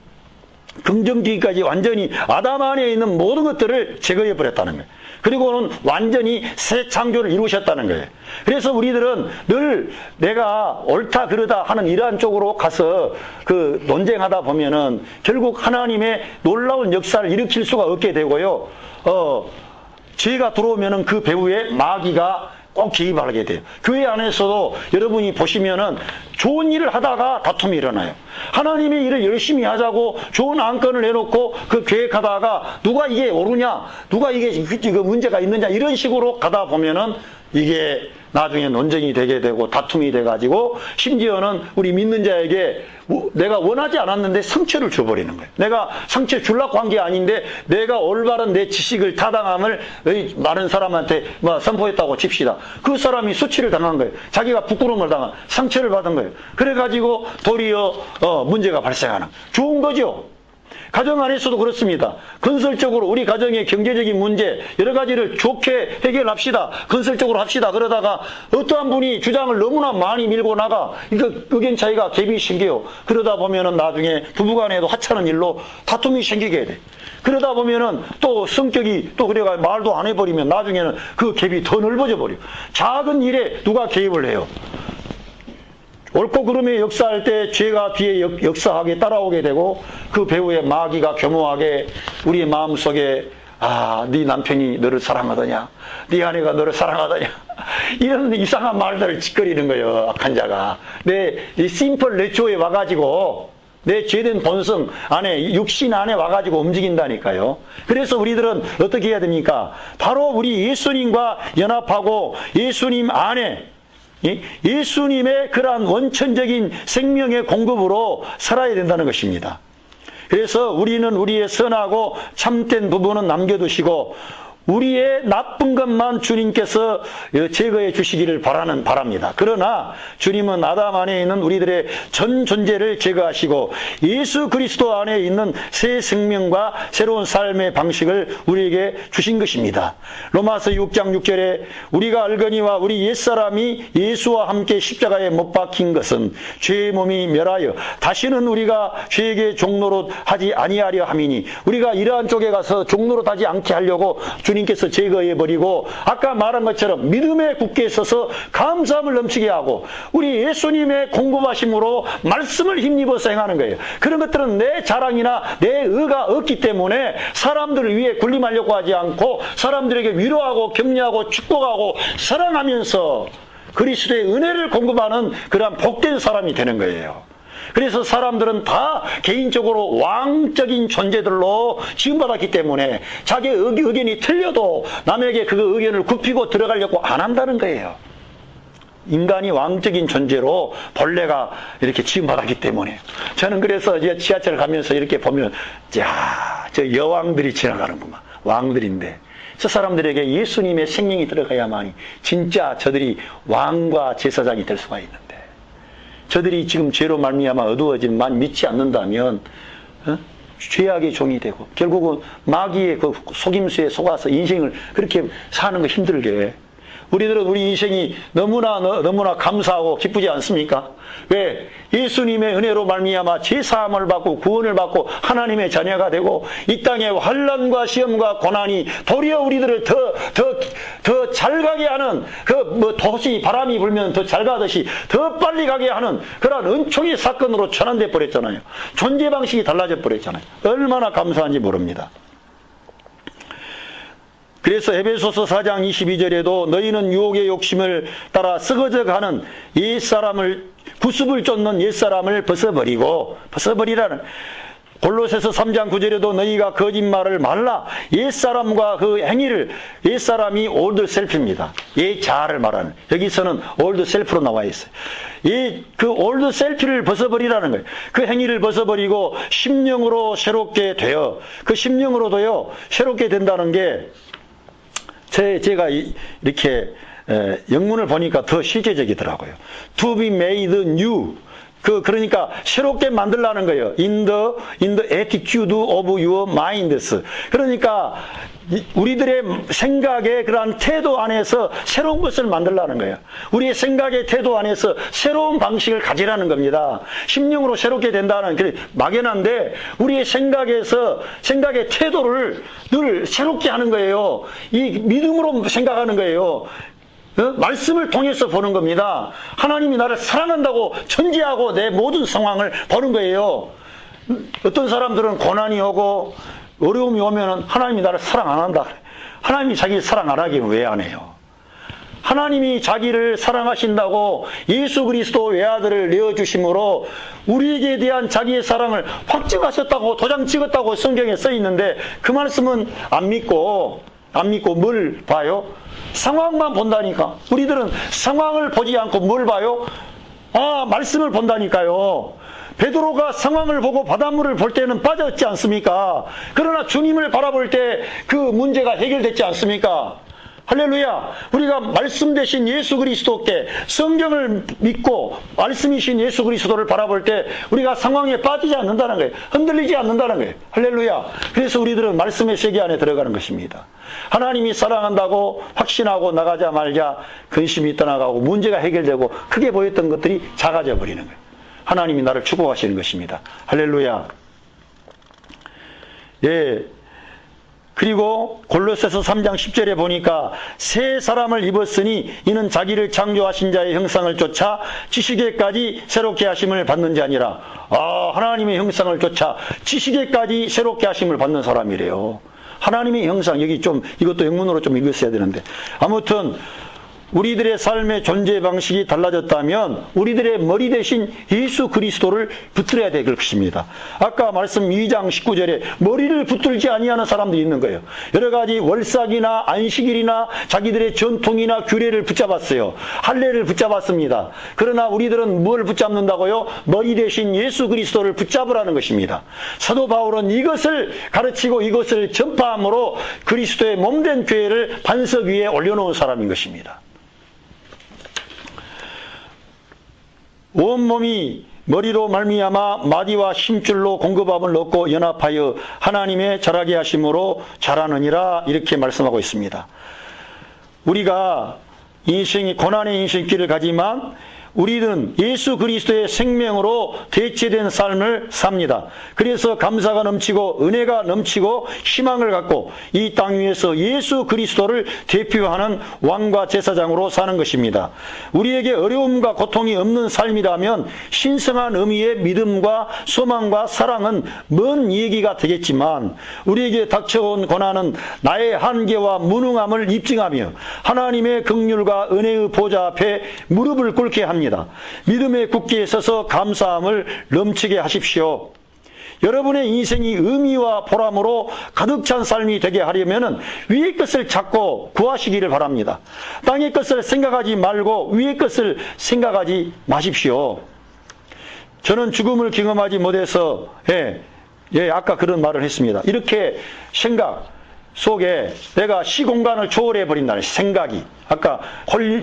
긍정적인까지 완전히 아담 안에 있는 모든 것들을 제거해 버렸다는 거예요. 그리고는 완전히 새 창조를 이루셨다는 거예요. 그래서 우리들은 늘 내가 옳다 그르다 하는 이러한 쪽으로 가서 그 논쟁하다 보면은 결국 하나님의 놀라운 역사를 일으킬 수가 없게 되고요. 죄가 들어오면은 그 배후에 마귀가 꼭 개입하게 돼요. 교회 안에서도 여러분이 보시면은 좋은 일을 하다가 다툼이 일어나요. 하나님의 일을 열심히 하자고 좋은 안건을 내놓고 그 계획하다가 누가 이게 옳으냐, 누가 이게 문제가 있느냐, 이런 식으로 가다 보면은 이게 나중에 논쟁이 되게 되고 다툼이 돼가지고 심지어는 우리 믿는 자에게 내가 원하지 않았는데 상처를 줘버리는 거예요. 내가 상처 주려고 한 게 아닌데 내가 올바른 내 지식을 타당함을 많은 사람한테 선포했다고 칩시다. 그 사람이 수치를 당한 거예요. 자기가 부끄러움을 당한, 상처를 받은 거예요. 그래가지고 도리어 문제가 발생하는, 좋은 거죠. 가정 안에서도 그렇습니다. 건설적으로 우리 가정의 경제적인 문제 여러 가지를 좋게 해결합시다. 건설적으로 합시다. 그러다가 어떠한 분이 주장을 너무나 많이 밀고 나가 이거 의견 차이가 갭이 생겨요. 그러다 보면은 나중에 부부간에도 하찮은 일로 다툼이 생기게 돼. 그러다 보면은 또 성격이 또 그래가 말도 안 해버리면 나중에는 그 갭이 더 넓어져 버려. 작은 일에 누가 개입을 해요. 옳고 그름에 역사할 때 죄가 뒤에 역사하게 따라오게 되고 그 배후에 마귀가 교묘하게 우리의 마음속에 네 남편이 너를 사랑하더냐, 네 아내가 너를 사랑하더냐, 이런 이상한 말들을 짓거리는 거예요. 악한 자가 이 심플 내초에 와가지고 내 죄된 본성 안에, 육신 안에 와가지고 움직인다니까요. 그래서 우리들은 어떻게 해야 됩니까? 바로 우리 예수님과 연합하고 예수님 안에 예수님의 그러한 원천적인 생명의 공급으로 살아야 된다는 것입니다. 그래서 우리는 우리의 선하고 참된 부분은 남겨두시고 우리의 나쁜 것만 주님께서 제거해 주시기를 바랍니다. 그러나 주님은 아담 안에 있는 우리들의 전 존재를 제거하시고 예수 그리스도 안에 있는 새 생명과 새로운 삶의 방식을 우리에게 주신 것입니다. 로마서 6장 6절에 우리가 알거니와 우리 옛사람이 예수와 함께 십자가에 못 박힌 것은 죄의 몸이 멸하여 다시는 우리가 죄에게 종노릇 하지 아니하려 함이니, 우리가 이러한 쪽에 가서 종노릇 하지 않게 하려고 주님께서 제거해버리고 아까 말한 것처럼 믿음에 굳게 서서 감사함을 넘치게 하고 우리 예수님의 공급하심으로 말씀을 힘입어서 행하는 거예요. 그런 것들은 내 자랑이나 내 의가 없기 때문에 사람들을 위해 군림하려고 하지 않고 사람들에게 위로하고 격려하고 축복하고 사랑하면서 그리스도의 은혜를 공급하는 그러한 복된 사람이 되는 거예요. 그래서 사람들은 다 개인적으로 왕적인 존재들로 지음받았기 때문에 자기의 의견이 틀려도 남에게 그 의견을 굽히고 들어가려고 안 한다는 거예요. 인간이 왕적인 존재로 본래가 이렇게 지음받았기 때문에. 저는 그래서 이제 지하철 가면서 이렇게 보면 저 여왕들이 지나가는구만. 왕들인데 저 사람들에게 예수님의 생명이 들어가야만이 진짜 저들이 왕과 제사장이 될 수가 있는데, 저들이 지금 죄로 말미암아 어두워진만 믿지 않는다면 죄악의 종이 되고 결국은 마귀의 그 속임수에 속아서 인생을 그렇게 사는 거 힘들게. 우리들은 우리 인생이 너무나 감사하고 기쁘지 않습니까? 왜? 예수님의 은혜로 말미암아 죄사함을 받고 구원을 받고 하나님의 자녀가 되고 이 땅의 환난과 시험과 고난이 도리어 우리들을 더 잘 가게 하는 도시 바람이 불면 더 잘 가듯이 더 빨리 가게 하는 그런 은총의 사건으로 전환돼 버렸잖아요. 존재 방식이 달라져 버렸잖아요. 얼마나 감사한지 모릅니다. 그래서 에베소서 4장 22절에도 너희는 유혹의 욕심을 따라 썩어져가는 옛사람을 구습을 쫓는 옛사람을 벗어버리라는, 골로새서 3장 9절에도 너희가 거짓말을 말라. 옛사람과 그 행위를, 옛사람이 올드 셀프입니다. 옛자아를 말하는. 여기서는 올드 셀프로 나와 있어요. 그 올드 셀프를 벗어버리라는 거예요. 그 행위를 벗어버리고 심령으로 새롭게 되어, 그 심령으로도요, 새롭게 된다는 게 제가 이렇게 영문을 보니까 더 실제적이더라고요. To be made new. 그러니까 새롭게 만들라는 거예요. In the attitude of your minds. 그러니까 우리들의 생각의 그러한 태도 안에서 새로운 것을 만들라는 거예요. 우리의 생각의 태도 안에서 새로운 방식을 가지라는 겁니다. 심령으로 새롭게 된다는 막연한데 우리의 생각의 태도를 늘 새롭게 하는 거예요. 이 믿음으로 생각하는 거예요. 말씀을 통해서 보는 겁니다. 하나님이 나를 사랑한다고 전제하고 내 모든 상황을 보는 거예요. 어떤 사람들은 고난이 오고 어려움이 오면 하나님이 나를 사랑 안 한다. 하나님이 자기를 사랑 안 하기는 왜 안 해요? 하나님이 자기를 사랑하신다고 예수 그리스도 외아들을 내어주심으로 우리에게 대한 자기의 사랑을 확증하셨다고 도장 찍었다고 성경에 써 있는데 그 말씀은 안 믿고 뭘 봐요? 상황만 본다니까. 우리들은 상황을 보지 않고 뭘 봐요? 말씀을 본다니까요. 베드로가 상황을 보고 바닷물을 볼 때는 빠졌지 않습니까? 그러나 주님을 바라볼 때 그 문제가 해결됐지 않습니까? 할렐루야. 우리가 말씀 되신 예수 그리스도께 성경을 믿고 말씀이신 예수 그리스도를 바라볼 때 우리가 상황에 빠지지 않는다는 거예요. 흔들리지 않는다는 거예요. 할렐루야. 그래서 우리들은 말씀의 세계 안에 들어가는 것입니다. 하나님이 사랑한다고 확신하고 나가자 말자 근심이 떠나가고 문제가 해결되고 크게 보였던 것들이 작아져 버리는 거예요. 하나님이 나를 축복하시는 것입니다. 할렐루야. 예. 그리고 골로새서 3장 10절에 보니까 새 사람을 입었으니 이는 자기를 창조하신 자의 형상을 쫓아 지식에까지 새롭게 하심을 받는 자니라. 하나님의 형상을 쫓아 지식에까지 새롭게 하심을 받는 사람이래요. 하나님의 형상, 여기 좀 이것도 영문으로 좀 읽었어야 되는데 아무튼 우리들의 삶의 존재 방식이 달라졌다면 우리들의 머리 대신 예수 그리스도를 붙들어야 될 것입니다. 아까 말씀 2장 19절에 머리를 붙들지 아니하는 사람도 있는 거예요. 여러 가지 월삭이나 안식일이나 자기들의 전통이나 규례를 붙잡았어요. 할례를 붙잡았습니다. 그러나 우리들은 뭘 붙잡는다고요? 머리 대신 예수 그리스도를 붙잡으라는 것입니다. 사도 바울은 이것을 가르치고 이것을 전파함으로 그리스도의 몸된 교회를 반석 위에 올려놓은 사람인 것입니다. 온몸이 머리로 말미암아 마디와 힘줄로 공급함을 얻고 연합하여 하나님의 자라게 하심으로 자라느니라 이렇게 말씀하고 있습니다. 우리가 고난의 인생길을 가지만 우리는 예수 그리스도의 생명으로 대체된 삶을 삽니다. 그래서 감사가 넘치고 은혜가 넘치고 희망을 갖고 이 땅 위에서 예수 그리스도를 대표하는 왕과 제사장으로 사는 것입니다. 우리에게 어려움과 고통이 없는 삶이라면 신성한 의미의 믿음과 소망과 사랑은 먼 얘기가 되겠지만 우리에게 닥쳐온 고난은 나의 한계와 무능함을 입증하며 하나님의 긍휼과 은혜의 보좌 앞에 무릎을 꿇게 합니다. 믿음의 굳기에 서서 감사함을 넘치게 하십시오. 여러분의 인생이 의미와 보람으로 가득 찬 삶이 되게 하려면 위의 것을 찾고 구하시기를 바랍니다. 땅의 것을 생각하지 말고 위의 것을 생각하지 마십시오. 저는 죽음을 경험하지 못해서 아까 그런 말을 했습니다. 이렇게 생각 속에 내가 시공간을 초월해 버린다는 생각이 아까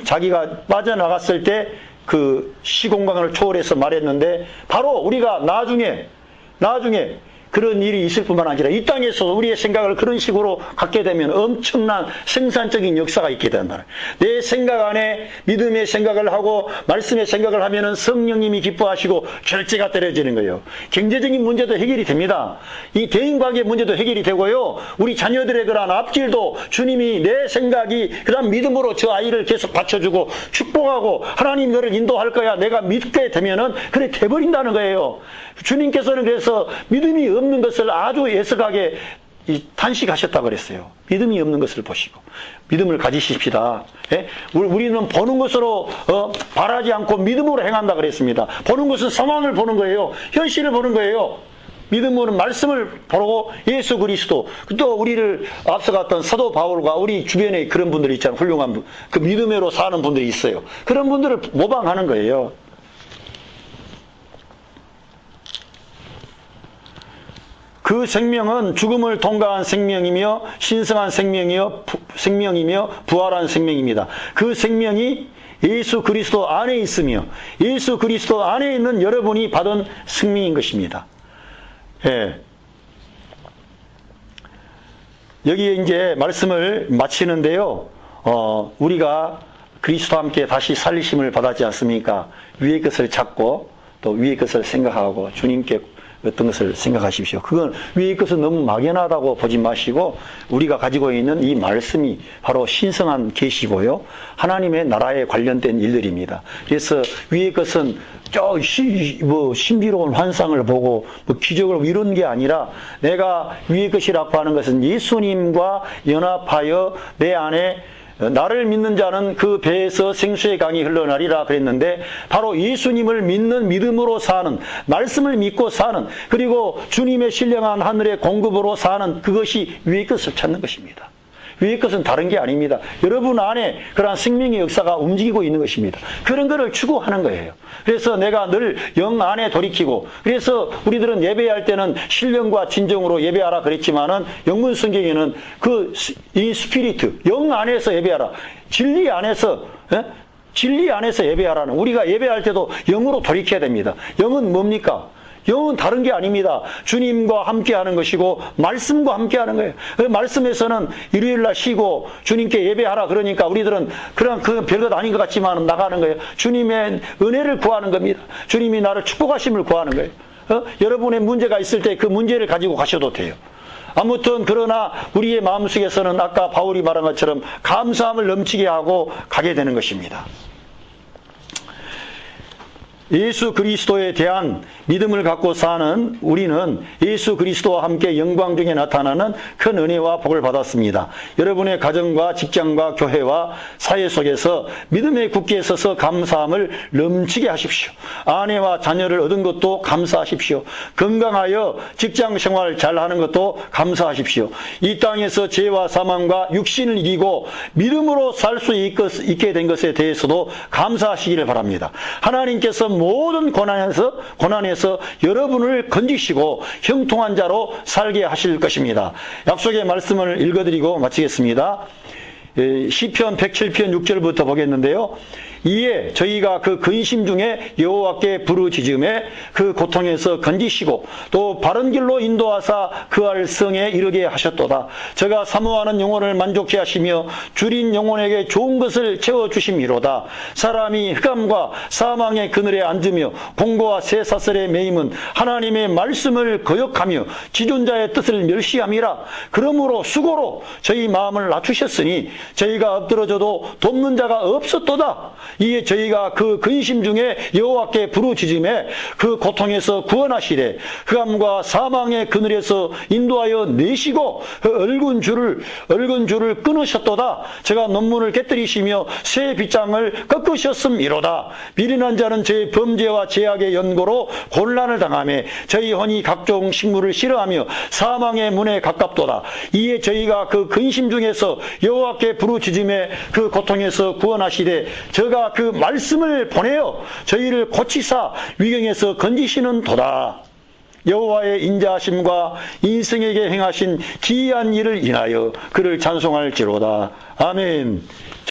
자기가 빠져나갔을 때 그 시공간을 초월해서 말했는데 바로 우리가 나중에 그런 일이 있을 뿐만 아니라 이 땅에서 우리의 생각을 그런 식으로 갖게 되면 엄청난 생산적인 역사가 있게 된다. 내 생각 안에 믿음의 생각을 하고 말씀의 생각을 하면은 성령님이 기뻐하시고 결제가 떨어지는 거예요. 경제적인 문제도 해결이 됩니다. 이 대인관계 문제도 해결이 되고요. 우리 자녀들의 그런 앞길도 주님이 내 생각이 그런 믿음으로 저 아이를 계속 받쳐주고 축복하고 하나님 너를 인도할 거야 내가 믿게 되면은 그래 돼버린다는 거예요. 주님께서는 그래서 믿음이 없는 것을 아주 예석하게 탄식하셨다고 그랬어요. 믿음이 없는 것을 보시고 믿음을 가지십시다. 우리는 보는 것으로 바라지 않고 믿음으로 행한다 그랬습니다. 보는 것은 상황을 보는 거예요. 현실을 보는 거예요. 믿음으로는 말씀을 보고 예수 그리스도, 또 우리를 앞서갔던 사도 바울과 우리 주변에 그런 분들이 있잖아요. 훌륭한 분. 그 믿음으로 사는 분들이 있어요. 그런 분들을 모방하는 거예요. 그 생명은 죽음을 통과한 생명이며 신성한 생명이며 부활한 생명입니다. 그 생명이 예수 그리스도 안에 있으며 예수 그리스도 안에 있는 여러분이 받은 생명인 것입니다. 예. 여기에 이제 말씀을 마치는데요. 우리가 그리스도와 함께 다시 살리심을 받았지 않습니까? 위의 것을 찾고 또 위의 것을 생각하고 주님께 어떤 것을 생각하십시오. 그건 위의 것은 너무 막연하다고 보지 마시고 우리가 가지고 있는 이 말씀이 바로 신성한 계시고요. 하나님의 나라에 관련된 일들입니다. 그래서 위의 것은 신비로운 환상을 보고 기적을 이룬 게 아니라 내가 위의 것이라고 하는 것은 예수님과 연합하여 내 안에 나를 믿는 자는 그 배에서 생수의 강이 흘러나리라 그랬는데 바로 예수님을 믿는 믿음으로 사는, 말씀을 믿고 사는, 그리고 주님의 신령한 하늘의 공급으로 사는 그것이 위의 것을 찾는 것입니다. 위의 것은 다른 게 아닙니다. 여러분 안에 그러한 생명의 역사가 움직이고 있는 것입니다. 그런 것을 추구하는 거예요. 그래서 내가 늘 영 안에 돌이키고, 그래서 우리들은 예배할 때는 신령과 진정으로 예배하라 그랬지만은 영문 성경에는 이 스피리트, 영 안에서 예배하라. 진리 안에서, 진리 안에서 예배하라는, 우리가 예배할 때도 영으로 돌이켜야 됩니다. 영은 뭡니까? 영은 다른 게 아닙니다. 주님과 함께 하는 것이고 말씀과 함께 하는 거예요. 말씀에서는 일요일날 쉬고 주님께 예배하라 그러니까 우리들은 그 별것 아닌 것 같지만 나가는 거예요. 주님의 은혜를 구하는 겁니다. 주님이 나를 축복하심을 구하는 거예요. 여러분의 문제가 있을 때 그 문제를 가지고 가셔도 돼요. 아무튼 그러나 우리의 마음속에서는 아까 바울이 말한 것처럼 감사함을 넘치게 하고 가게 되는 것입니다. 예수 그리스도에 대한 믿음을 갖고 사는 우리는 예수 그리스도와 함께 영광 중에 나타나는 큰 은혜와 복을 받았습니다. 여러분의 가정과 직장과 교회와 사회 속에서 믿음에 굳게 서서 감사함을 넘치게 하십시오. 아내와 자녀를 얻은 것도 감사하십시오. 건강하여 직장 생활 잘하는 것도 감사하십시오. 이 땅에서 죄와 사망과 육신을 이기고 믿음으로 살 수 있게 된 것에 대해서도 감사하시기를 바랍니다. 하나님께서 모든 고난에서 여러분을 건지시고 형통한 자로 살게 하실 것입니다. 약속의 말씀을 읽어드리고 마치겠습니다. 시편 107편 6절부터 보겠는데요. 이에 저희가 그 근심 중에 여호와께 부르짖음에 그 고통에서 건지시고 또 바른 길로 인도하사 그할 성에 이르게 하셨도다. 저가 사모하는 영혼을 만족케 하시며 줄인 영혼에게 좋은 것을 채워주심이로다. 사람이 흑암과 사망의 그늘에 앉으며 공고와 쇠사슬에 매임은 하나님의 말씀을 거역하며 지존자의 뜻을 멸시함이라. 그러므로 수고로 저희 마음을 낮추셨으니 저희가 엎드러져도 돕는 자가 없었도다. 이에 저희가 그 근심 중에 여호와께 부르짖음에 그 고통에서 구원하시되 흑암과 사망의 그늘에서 인도하여 내시고 그 얽은 줄을 끊으셨도다. 제가 논문을 깨뜨리시며 새 빗장을 꺾으셨음이로다. 미련한 자는 제 범죄와 제약의 연고로 곤란을 당하며 저희 혼이 각종 식물을 싫어하며 사망의 문에 가깝도다. 이에 저희가 그 근심 중에서 여호와께 부르짖음에 그 고통에서 구원하시되 저가 그 말씀을 보내어 저희를 고치사 위경에서 건지시는 도다. 여호와의 인자하심과 인생에게 행하신 기이한 일을 인하여 그를 찬송할지로다. 아멘.